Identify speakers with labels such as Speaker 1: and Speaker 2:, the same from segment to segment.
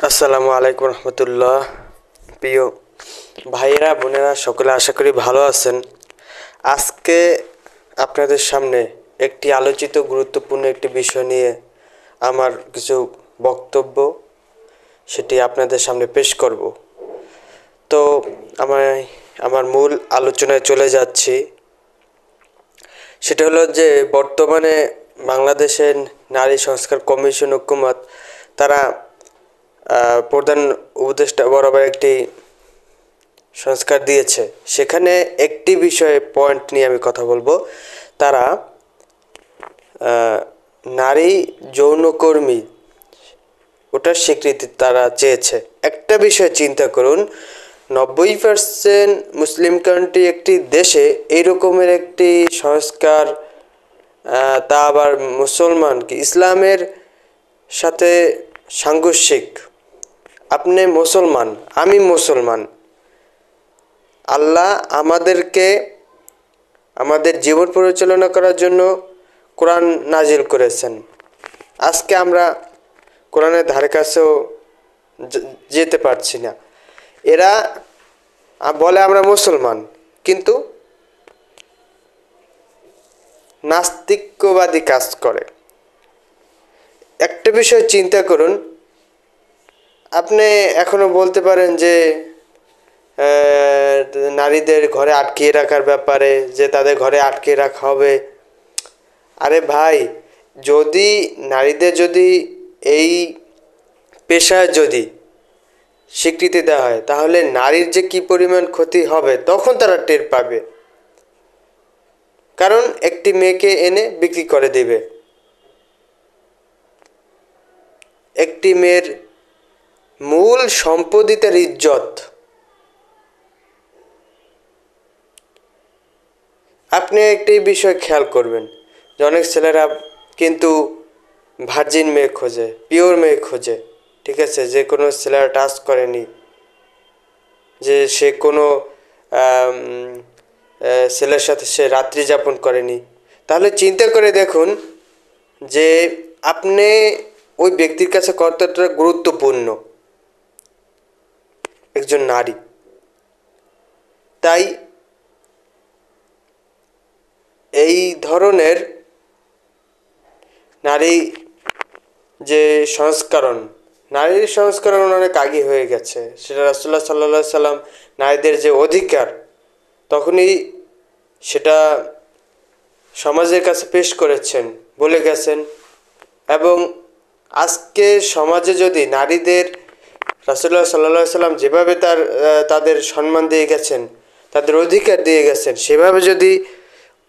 Speaker 1: আসসালামু আলাইকুম রহমতুল্লাহ। প্রিয় ভাইয়েরা বোনেরা সকলে আশা করি ভালো আছেন। আজকে আপনাদের সামনে একটি আলোচিত গুরুত্বপূর্ণ একটি বিষয় নিয়ে আমার কিছু বক্তব্য সেটি আপনাদের সামনে পেশ করব। তো আমার মূল আলোচনায় চলে যাচ্ছি। সেটা হলো যে বর্তমানে বাংলাদেশের নারী সংস্কার কমিশন হুকুমত তারা প্রধান উপদেষ্টা বরাবর একটি সংস্কার দিয়েছে। সেখানে একটি বিষয়ে পয়েন্ট নিয়ে আমি কথা বলবো। তারা নারী যৌনকর্মী ওটার স্বীকৃতি তারা চেয়েছে। একটা বিষয় চিন্তা করুন, 90% মুসলিম কান্ট্রি একটি দেশে এই রকমের একটি সংস্কার, তা আবার মুসলমান কি ইসলামের সাথে সাংঘর্ষিক। আপনি মুসলমান, আমি মুসলমান, আল্লাহ আমাদেরকে আমাদের জীবন পরিচালনা করার জন্য কোরআন নাজিল করেছেন। আজকে আমরা কোরআনের ধারে কাছেও যেতে পারছি না। এরা বলে আমরা মুসলমান, কিন্তু নাস্তিক্যবাদী কাজ করে। একটা বিষয় চিন্তা করুন, আপনি এখনো বলতে পারেন যে নারীদের ঘরে আটকিয়ে রাখার ব্যাপারে, যে তাদের ঘরে আটকে রাখা হবে। আরে ভাই, যদি নারীদের যদি এই পেশায় যদি স্বীকৃতি দেওয়া হয়, তাহলে নারীর যে কি পরিমাণ ক্ষতি হবে তখন তারা টের পাবে। কারণ একটি মেয়েকে এনে বিক্রি করে দিবে। একটি মেয়ের মূল সম্পদই তার ইজ্জত। আপনি একটি বিষয় খেয়াল করবেন যে অনেক ছেলেরা কিন্তু ভার্জিন মেয়ে খোঁজে, পিওর মেয়ে খোঁজে। ঠিক আছে, যে কোনো ছেলেরা টাচ করেনি, যে সে কোনো ছেলের সাথে সে রাত্রি যাপন করেনি। তাহলে চিন্তা করে দেখুন যে আপনি ওই ব্যক্তির কাছে কতটা গুরুত্বপূর্ণ একজন নারী। তাই এই ধরনের নারী যে নারীর সংস্করণ অনেক আগে হয়ে গেছে। সেটা রাসূলুল্লাহ সাল্লাল্লাহু আলাইহি সাল্লাম নারীদের যে অধিকার তখনই সেটা সমাজের কাছে পেশ করেছেন, বলে গেছেন। এবং আজকে সমাজে যদি নারীদের রাসূলুল্লাহ সাল্লাল্লাহু আলাইহি সাল্লাম যেভাবে তাদের সম্মান দিয়ে গেছেন, তাদের অধিকার দিয়ে গেছেন, সেভাবে যদি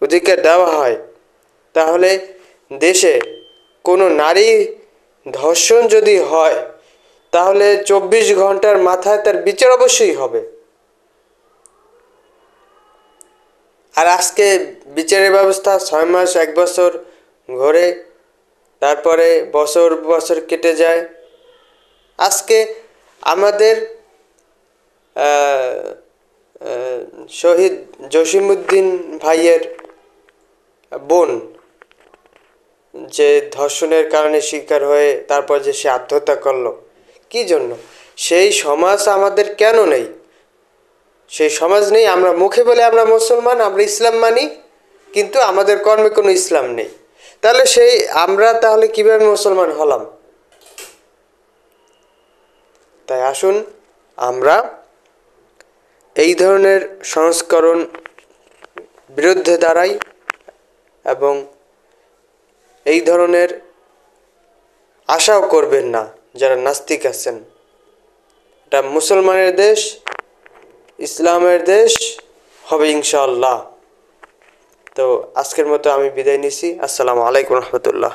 Speaker 1: অধিকার দেওয়া হয়, তাহলে দেশে কোনো নারী ধর্ষণ যদি হয়, তাহলে 24 ঘন্টার মাথায় তার বিচার অবশ্যই হবে। আর আজকে বিচারের ব্যবস্থা 6 মাস 1 বছর ঘরে, তারপরে বছর বছর কেটে যায়। আজকে আমাদের শহীদ জসিমউদ্দিন ভাইয়ের বোন যে ধর্ষণের কারণে শিকার হয়ে তারপর যে সে আত্মহত্যা করলো, কী জন্য? সেই সমাজ আমাদের কেন নেই? সেই সমাজ নেই। আমরা মুখে বলে আমরা মুসলমান, আমরা ইসলাম মানি, কিন্তু আমাদের কর্মে কোনো ইসলাম নেই। তাহলে আমরা তাহলে কীভাবে মুসলমান হলাম? তাই আসুন আমরা এই ধরনের সংস্করণ বিরুদ্ধে দাঁড়াই এবং এই ধরনের আশাও করবেন না যারা নাস্তিক আছেন। এটা মুসলমানের দেশ, ইসলামের দেশ হবে ইনশাআল্লাহ। তো আজকের মতো আমি বিদায় নিছি। আসসালামু আলাইকুম রহমতুল্লাহ।